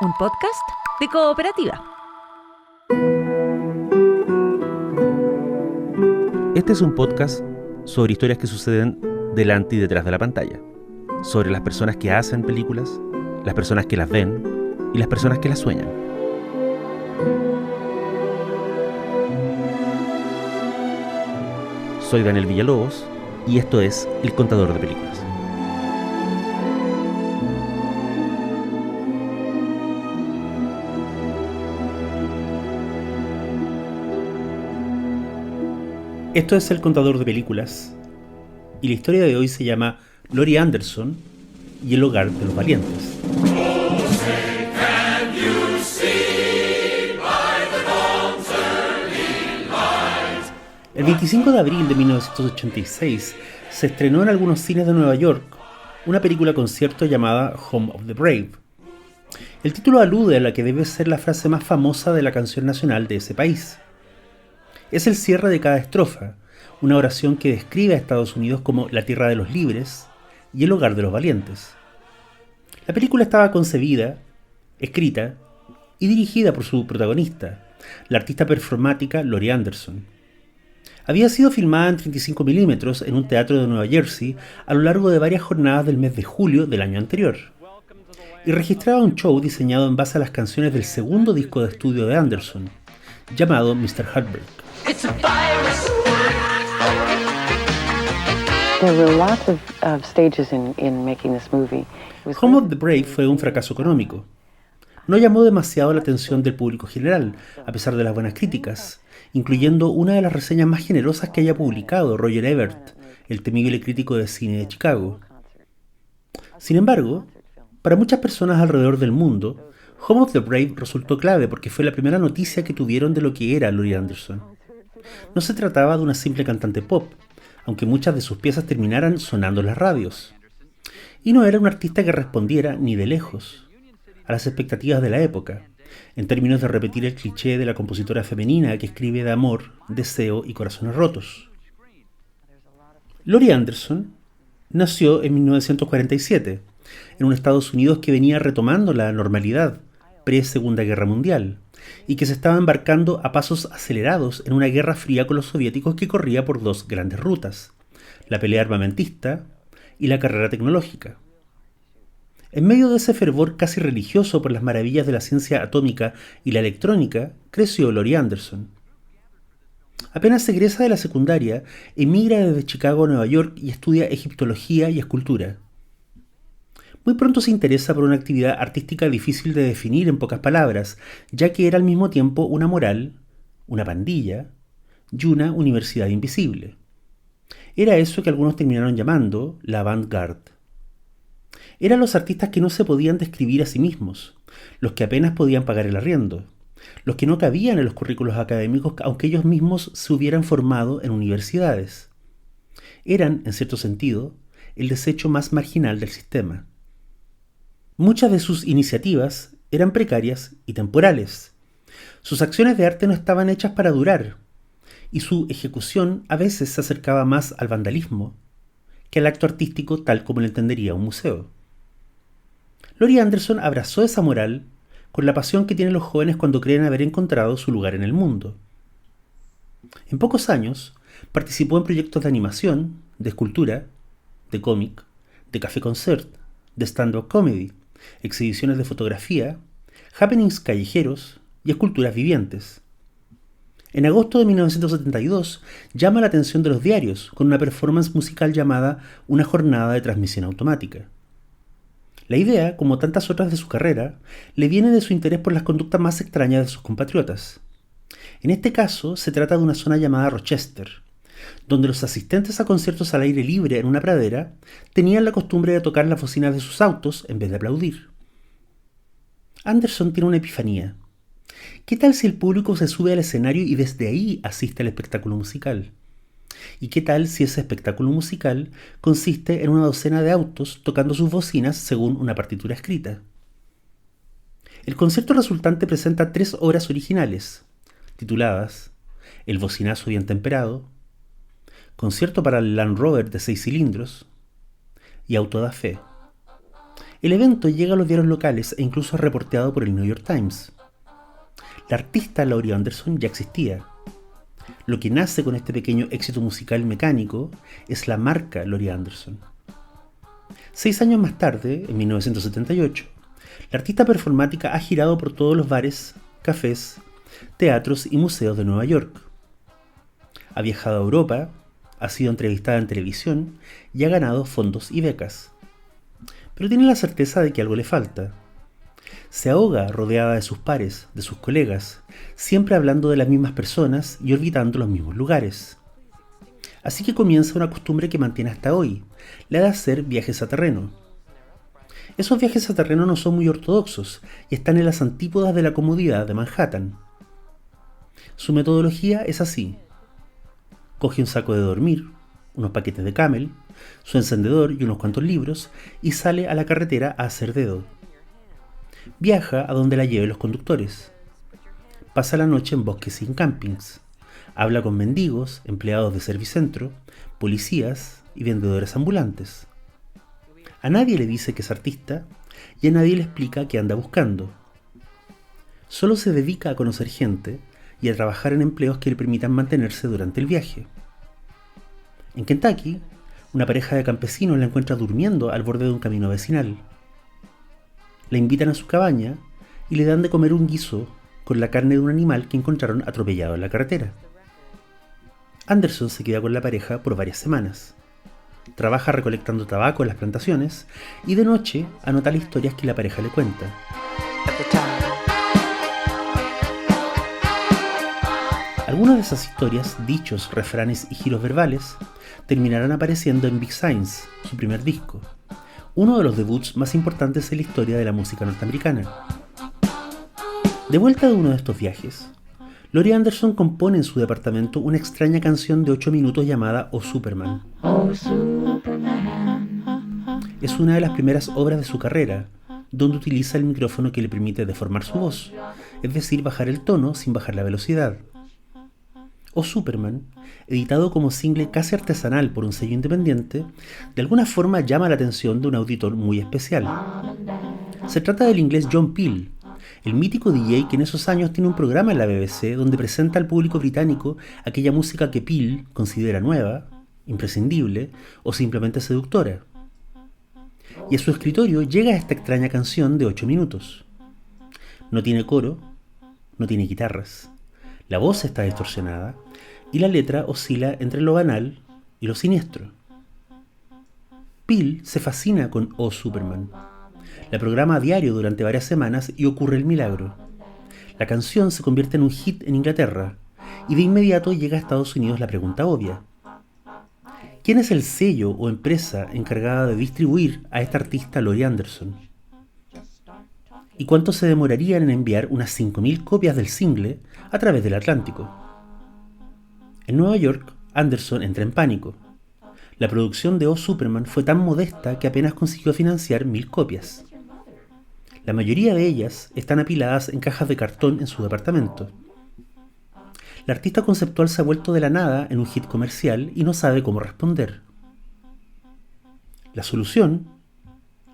un podcast de Cooperativa. Este es un podcast sobre historias que suceden delante y detrás de la pantalla, sobre las personas que hacen películas, las personas que las ven y las personas que las sueñan. Soy Daniel Villalobos y esto es El Contador de Películas. Esto es El Contador de Películas y la historia de hoy se llama Laurie Anderson y el hogar de los valientes. El 25 de abril de 1986 se estrenó en algunos cines de Nueva York una película concierto llamada Home of the Brave. El título alude a la que debe ser la frase más famosa de la canción nacional de ese país. Es el cierre de cada estrofa, una oración que describe a Estados Unidos como la tierra de los libres y el hogar de los valientes. La película estaba concebida, escrita y dirigida por su protagonista, la artista performática Laurie Anderson. Había sido filmada en 35 milímetros en un teatro de Nueva Jersey a lo largo de varias jornadas del mes de julio del año anterior, y registraba un show diseñado en base a las canciones del segundo disco de estudio de Anderson, llamado Mr. Heartbreak. There were lots of stages in making this movie. Home of the Brave fue un fracaso económico. No llamó demasiado la atención del público general, a pesar de las buenas críticas, incluyendo una de las reseñas más generosas que haya publicado Roger Ebert, el temible crítico de cine de Chicago. Sin embargo, para muchas personas alrededor del mundo, Home of the Brave resultó clave porque fue la primera noticia que tuvieron de lo que era Laurie Anderson. No se trataba de una simple cantante pop, aunque muchas de sus piezas terminaran sonando en las radios. Y no era un artista que respondiera, ni de lejos, a las expectativas de la época, en términos de repetir el cliché de la compositora femenina que escribe de amor, deseo y corazones rotos. Laurie Anderson nació en 1947, en un Estados Unidos que venía retomando la normalidad pre-Segunda Guerra Mundial, y que se estaba embarcando a pasos acelerados en una guerra fría con los soviéticos que corría por dos grandes rutas, la pelea armamentista y la carrera tecnológica. En medio de ese fervor casi religioso por las maravillas de la ciencia atómica y la electrónica, creció Laurie Anderson. Apenas egresa de la secundaria, emigra desde Chicago a Nueva York y estudia egiptología y escultura. Muy pronto se interesa por una actividad artística difícil de definir en pocas palabras, ya que era al mismo tiempo una moral, una pandilla y una universidad invisible. Era eso que algunos terminaron llamando la avant-garde. Eran los artistas que no se podían describir a sí mismos, los que apenas podían pagar el arriendo, los que no cabían en los currículos académicos aunque ellos mismos se hubieran formado en universidades. Eran, en cierto sentido, el desecho más marginal del sistema. Muchas de sus iniciativas eran precarias y temporales. Sus acciones de arte no estaban hechas para durar, y su ejecución a veces se acercaba más al vandalismo que al acto artístico tal como lo entendería un museo. Laurie Anderson abrazó esa moral con la pasión que tienen los jóvenes cuando creen haber encontrado su lugar en el mundo. En pocos años, participó en proyectos de animación, de escultura, de cómic, de café-concert, de stand-up comedy, exhibiciones de fotografía, happenings callejeros y esculturas vivientes. En agosto de 1972 llama la atención de los diarios con una performance musical llamada Una jornada de transmisión automática. La idea, como tantas otras de su carrera, le viene de su interés por las conductas más extrañas de sus compatriotas. En este caso se trata de una zona llamada Rochester, donde los asistentes a conciertos al aire libre en una pradera tenían la costumbre de tocar las bocinas de sus autos en vez de aplaudir. Anderson tiene una epifanía. ¿Qué tal si el público se sube al escenario y desde ahí asiste al espectáculo musical? ¿Y qué tal si ese espectáculo musical consiste en una docena de autos tocando sus bocinas según una partitura escrita? El concierto resultante presenta 3 obras originales, tituladas El bocinazo bien temperado, Concierto para el Land Rover de 6 cilindros y Auto da Fe. El evento llega a los diarios locales e incluso es reporteado por el New York Times. La artista Laurie Anderson ya existía. Lo que nace con este pequeño éxito musical mecánico es la marca Laurie Anderson. 6 años más tarde, en 1978, la artista performática ha girado por todos los bares, cafés, teatros y museos de Nueva York. Ha viajado a Europa, ha sido entrevistada en televisión y ha ganado fondos y becas. Pero tiene la certeza de que algo le falta. Se ahoga rodeada de sus pares, de sus colegas, siempre hablando de las mismas personas y orbitando los mismos lugares. Así que comienza una costumbre que mantiene hasta hoy, la de hacer viajes a terreno. Esos viajes a terreno no son muy ortodoxos y están en las antípodas de la comodidad de Manhattan. Su metodología es así. Coge un saco de dormir, unos paquetes de Camel, su encendedor y unos cuantos libros y sale a la carretera a hacer dedo. Viaja a donde la lleven los conductores. Pasa la noche en bosques y en campings. Habla con mendigos, empleados de servicentro, policías y vendedores ambulantes. A nadie le dice que es artista y a nadie le explica qué anda buscando. Solo se dedica a conocer gente y a trabajar en empleos que le permitan mantenerse durante el viaje. En Kentucky, una pareja de campesinos la encuentra durmiendo al borde de un camino vecinal. La invitan a su cabaña y le dan de comer un guiso con la carne de un animal que encontraron atropellado en la carretera. Anderson se queda con la pareja por varias semanas. Trabaja recolectando tabaco en las plantaciones y de noche anota las historias que la pareja le cuenta. Algunas de esas historias, dichos, refranes y giros verbales terminarán apareciendo en Big Signs, su primer disco, uno de los debuts más importantes en la historia de la música norteamericana. De vuelta de uno de estos viajes, Laurie Anderson compone en su departamento una extraña canción de 8 minutos llamada Oh Superman. Es una de las primeras obras de su carrera, donde utiliza el micrófono que le permite deformar su voz, es decir, bajar el tono sin bajar la velocidad. Oh Superman, editado como single casi artesanal por un sello independiente, de alguna forma llama la atención de un auditor muy especial. Se trata del inglés John Peel, el mítico DJ que en esos años tiene un programa en la BBC donde presenta al público británico aquella música que Peel considera nueva, imprescindible o simplemente seductora. Y a su escritorio llega esta extraña canción de 8 minutos. No tiene coro, no tiene guitarras, la voz está distorsionada y la letra oscila entre lo banal y lo siniestro. Peel se fascina con Oh Superman. La programa a diario durante varias semanas y ocurre el milagro. La canción se convierte en un hit en Inglaterra y de inmediato llega a Estados Unidos la pregunta obvia. ¿Quién es el sello o empresa encargada de distribuir a esta artista Laurie Anderson? ¿Y cuánto se demorarían en enviar unas 5.000 copias del single a través del Atlántico? En Nueva York, Anderson entra en pánico. La producción de Oh Superman fue tan modesta que apenas consiguió financiar 1.000 copias. La mayoría de ellas están apiladas en cajas de cartón en su departamento. La artista conceptual se ha vuelto de la nada en un hit comercial y no sabe cómo responder. La solución,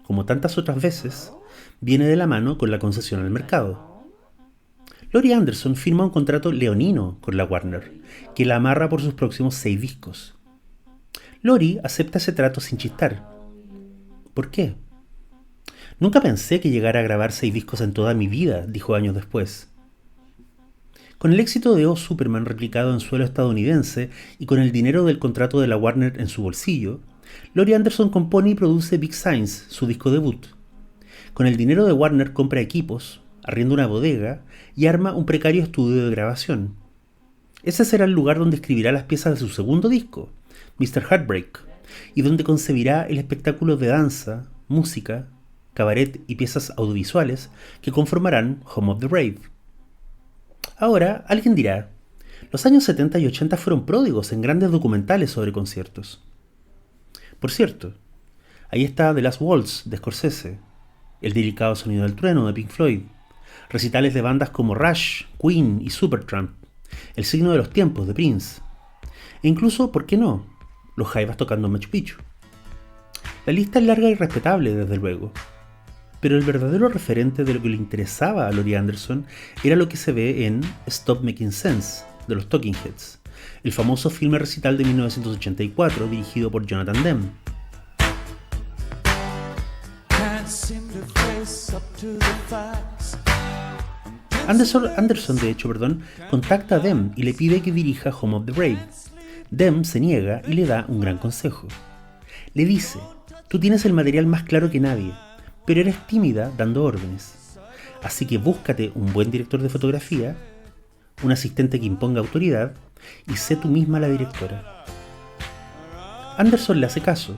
como tantas otras veces, viene de la mano con la concesión al mercado. Laurie Anderson firma un contrato leonino con la Warner, que la amarra por sus próximos 6 discos. Laurie acepta ese trato sin chistar. ¿Por qué? Nunca pensé que llegara a grabar 6 discos en toda mi vida, dijo años después. Con el éxito de Oh Superman replicado en suelo estadounidense y con el dinero del contrato de la Warner en su bolsillo, Laurie Anderson compone y produce Big Signs, su disco debut. Con el dinero de Warner compra equipos, arrienda una bodega y arma un precario estudio de grabación. Ese será el lugar donde escribirá las piezas de su segundo disco, Mr. Heartbreak, y donde concebirá el espectáculo de danza, música, cabaret y piezas audiovisuales que conformarán Home of the Brave. Ahora, alguien dirá, los años 70 y 80 fueron pródigos en grandes documentales sobre conciertos. Por cierto, ahí está The Last Waltz de Scorsese, El delicado sonido del trueno de Pink Floyd, recitales de bandas como Rush, Queen y Supertramp, El signo de los tiempos de Prince, e incluso, ¿por qué no?, los Jaivas tocando Machu Picchu. La lista es larga y respetable, desde luego. Pero el verdadero referente de lo que le interesaba a Laurie Anderson era lo que se ve en Stop Making Sense, de los Talking Heads, el famoso filme recital de 1984 dirigido por Jonathan Demme. Anderson, de hecho, contacta a Demme y le pide que dirija Home of the Brave. Demme se niega y le da un gran consejo. Le dice: tú tienes el material más claro que nadie, pero eres tímida dando órdenes. Así que búscate un buen director de fotografía, un asistente que imponga autoridad, y sé tú misma la directora. Anderson le hace caso.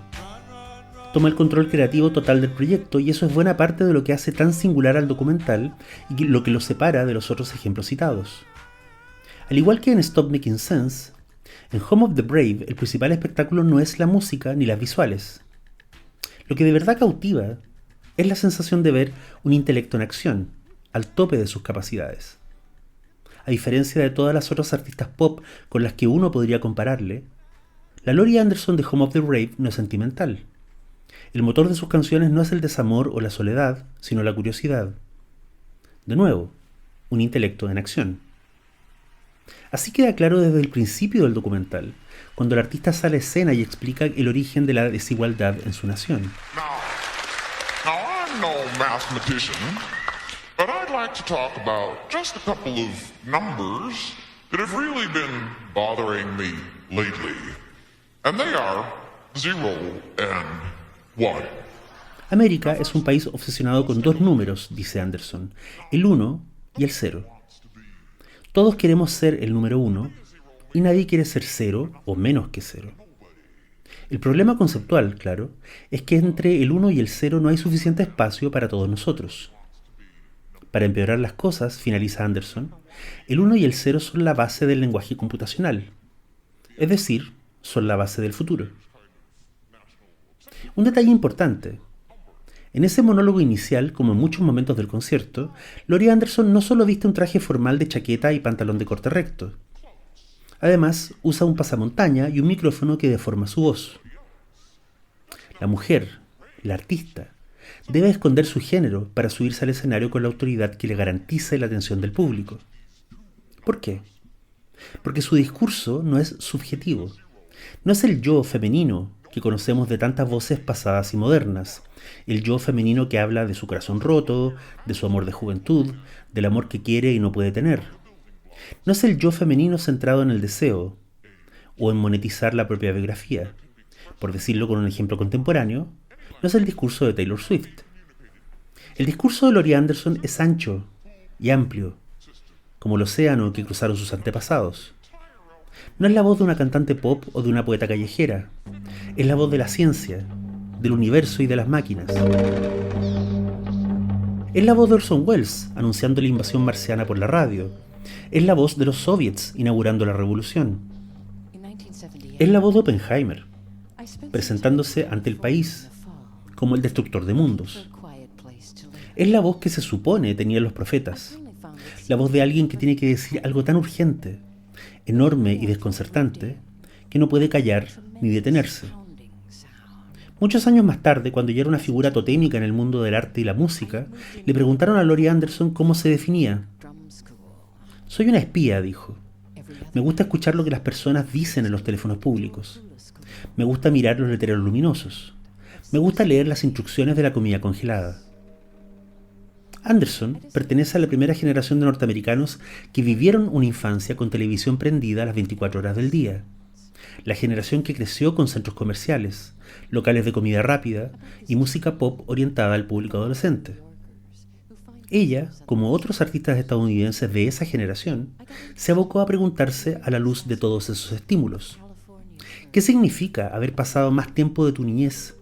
Toma el control creativo total del proyecto, y eso es buena parte de lo que hace tan singular al documental y lo que lo separa de los otros ejemplos citados. Al igual que en Stop Making Sense, en Home of the Brave el principal espectáculo no es la música ni las visuales. Lo que de verdad cautiva es la sensación de ver un intelecto en acción, al tope de sus capacidades. A diferencia de todas las otras artistas pop con las que uno podría compararle, la Laurie Anderson de Home of the Brave no es sentimental. El motor de sus canciones no es el desamor o la soledad, sino la curiosidad. De nuevo, un intelecto en acción. Así queda claro desde el principio del documental, cuando el artista sale a escena y explica el origen de la desigualdad en su nación. Now I'm no mathematician, but I'd like to talk about just a couple of numbers that have really been bothering me lately. And they are 0 and 1. América es un país obsesionado con dos números, dice Anderson, el 1 y el 0. Todos queremos ser el número 1 y nadie quiere ser 0 o menos que 0. El problema conceptual, claro, es que entre el 1 y el 0 no hay suficiente espacio para todos nosotros. Para empeorar las cosas, finaliza Anderson, el 1 y el 0 son la base del lenguaje computacional, es decir, son la base del futuro. Un detalle importante. En ese monólogo inicial, como en muchos momentos del concierto, Laurie Anderson no solo viste un traje formal de chaqueta y pantalón de corte recto. Además, usa un pasamontaña y un micrófono que deforma su voz. La mujer, la artista, debe esconder su género para subirse al escenario con la autoridad que le garantice la atención del público. ¿Por qué? Porque su discurso no es subjetivo. No es el yo femenino que conocemos de tantas voces pasadas y modernas, el yo femenino que habla de su corazón roto, de su amor de juventud, del amor que quiere y no puede tener. No es el yo femenino centrado en el deseo o en monetizar la propia biografía. Por decirlo con un ejemplo contemporáneo, no es el discurso de Taylor Swift. El discurso de Laurie Anderson es ancho y amplio, como el océano que cruzaron sus antepasados. No es la voz de una cantante pop o de una poeta callejera. Es la voz de la ciencia, del universo y de las máquinas. Es la voz de Orson Welles anunciando la invasión marciana por la radio. Es la voz de los soviets inaugurando la revolución. Es la voz de Oppenheimer, presentándose ante el país como el destructor de mundos. Es la voz que se supone tenían los profetas. La voz de alguien que tiene que decir algo tan urgente, enorme y desconcertante, que no puede callar ni detenerse. Muchos años más tarde, cuando ya era una figura totémica en el mundo del arte y la música, le preguntaron a Laurie Anderson cómo se definía. Soy una espía, dijo. Me gusta escuchar lo que las personas dicen en los teléfonos públicos. Me gusta mirar los letreros luminosos. Me gusta leer las instrucciones de la comida congelada. Anderson pertenece a la primera generación de norteamericanos que vivieron una infancia con televisión prendida a las 24 horas del día. La generación que creció con centros comerciales, locales de comida rápida y música pop orientada al público adolescente. Ella, como otros artistas estadounidenses de esa generación, se abocó a preguntarse a la luz de todos esos estímulos. ¿Qué significa haber pasado más tiempo de tu niñez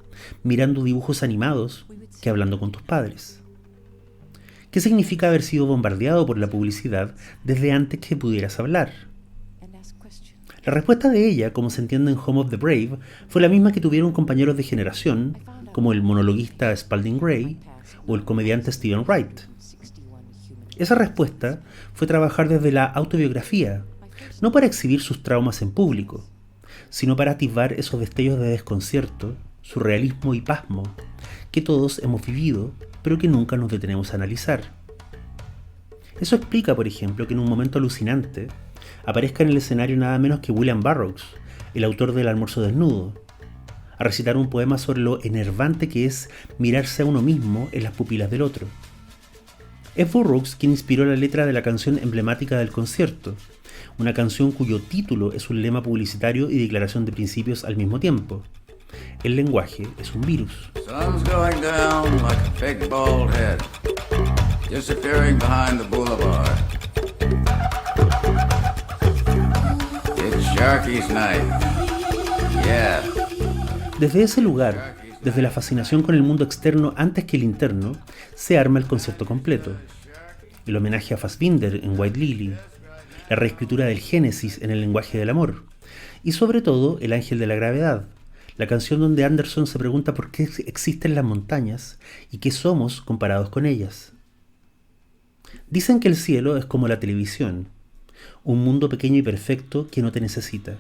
mirando dibujos animados que hablando con tus padres? ¿Qué significa haber sido bombardeado por la publicidad desde antes que pudieras hablar? La respuesta de ella, como se entiende en Home of the Brave, fue la misma que tuvieron compañeros de generación, como el monologuista Spalding Gray o el comediante Stephen Wright. Esa respuesta fue trabajar desde la autobiografía, no para exhibir sus traumas en público, sino para atisbar esos destellos de desconcierto, surrealismo y pasmo que todos hemos vivido, pero que nunca nos detenemos a analizar. Eso explica, por ejemplo, que en un momento alucinante aparezca en el escenario nada menos que William Burroughs, el autor del Almuerzo desnudo, a recitar un poema sobre lo enervante que es mirarse a uno mismo en las pupilas del otro. Es Burroughs quien inspiró la letra de la canción emblemática del concierto, una canción cuyo título es un lema publicitario y declaración de principios al mismo tiempo. El lenguaje es un virus. Sun's going down like a big bald head, disappearing behind the boulevard. It's Sharky's night. Yeah. Desde ese lugar, desde la fascinación con el mundo externo antes que el interno, se arma el concierto completo. El homenaje a Fassbinder en White Lily, la reescritura del Génesis en el lenguaje del amor, y sobre todo El ángel de la gravedad, la canción donde Anderson se pregunta por qué existen las montañas y qué somos comparados con ellas. Dicen que el cielo es como la televisión, un mundo pequeño y perfecto que no te necesita.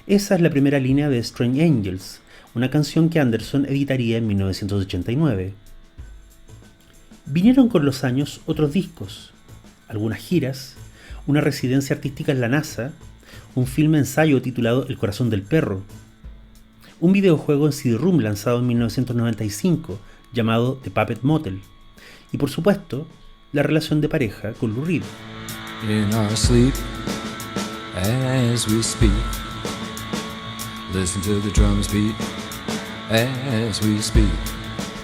Esa es la primera línea de Strange Angels, una canción que Anderson editaría en 1989. Vinieron con los años otros discos, algunas giras, una residencia artística en la NASA, un filme ensayo titulado El corazón del perro, un videojuego en CD-ROM lanzado en 1995 llamado The Puppet Motel, y por supuesto, la relación de pareja con Lou Reed. In our sleep, as we speak, listen to the drums beat, as we speak.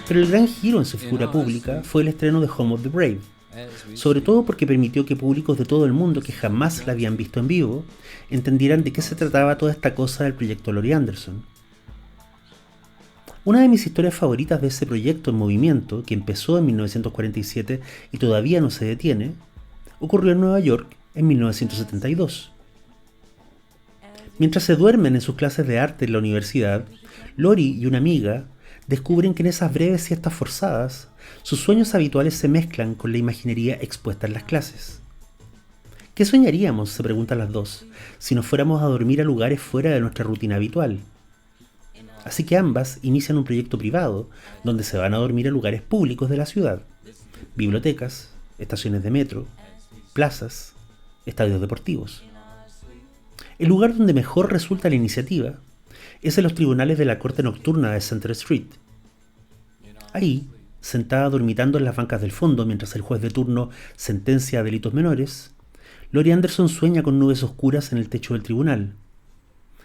Pero el gran giro en su figura pública fue el estreno de Home of the Brave, sobre todo porque permitió que públicos de todo el mundo que jamás la habían visto en vivo entendieran de qué se trataba toda esta cosa del proyecto Laurie Anderson. Una de mis historias favoritas de ese proyecto en movimiento, que empezó en 1947 y todavía no se detiene, ocurrió en Nueva York en 1972. Mientras se duermen en sus clases de arte en la universidad, Laurie y una amiga descubren que en esas breves siestas forzadas, sus sueños habituales se mezclan con la imaginería expuesta en las clases. ¿Qué soñaríamos?, se preguntan las dos, si nos fuéramos a dormir a lugares fuera de nuestra rutina habitual. Así que ambas inician un proyecto privado, donde se van a dormir a lugares públicos de la ciudad: bibliotecas, estaciones de metro, plazas, estadios deportivos. El lugar donde mejor resulta la iniciativa es en los tribunales de la corte nocturna de Center Street. Ahí, sentada dormitando en las bancas del fondo mientras el juez de turno sentencia a delitos menores, Laurie Anderson sueña con nubes oscuras en el techo del tribunal,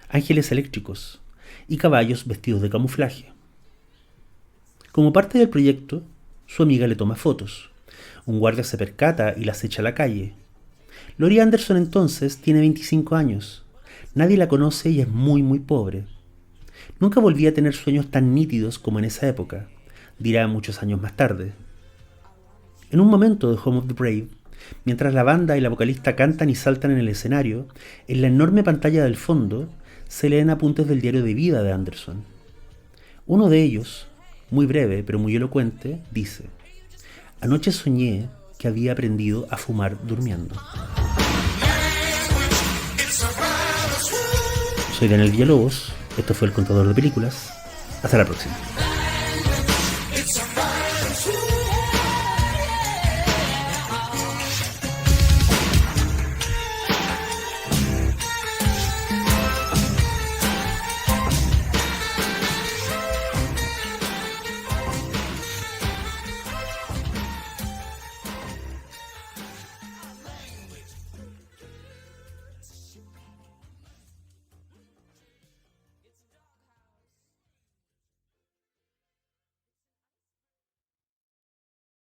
ángeles eléctricos y caballos vestidos de camuflaje. Como parte del proyecto, su amiga le toma fotos. Un guardia se percata y las echa a la calle. Laurie Anderson entonces tiene 25 años. Nadie la conoce y es muy pobre. Nunca volví a tener sueños tan nítidos como en esa época, dirá muchos años más tarde. En un momento de Home of the Brave, mientras la banda y la vocalista cantan y saltan en el escenario, en la enorme pantalla del fondo se leen apuntes del diario de vida de Anderson. Uno de ellos, muy breve pero muy elocuente, dice: anoche soñé que había aprendido a fumar durmiendo. Soy Daniel Villalobos, esto fue El Contador de Películas. Hasta la próxima.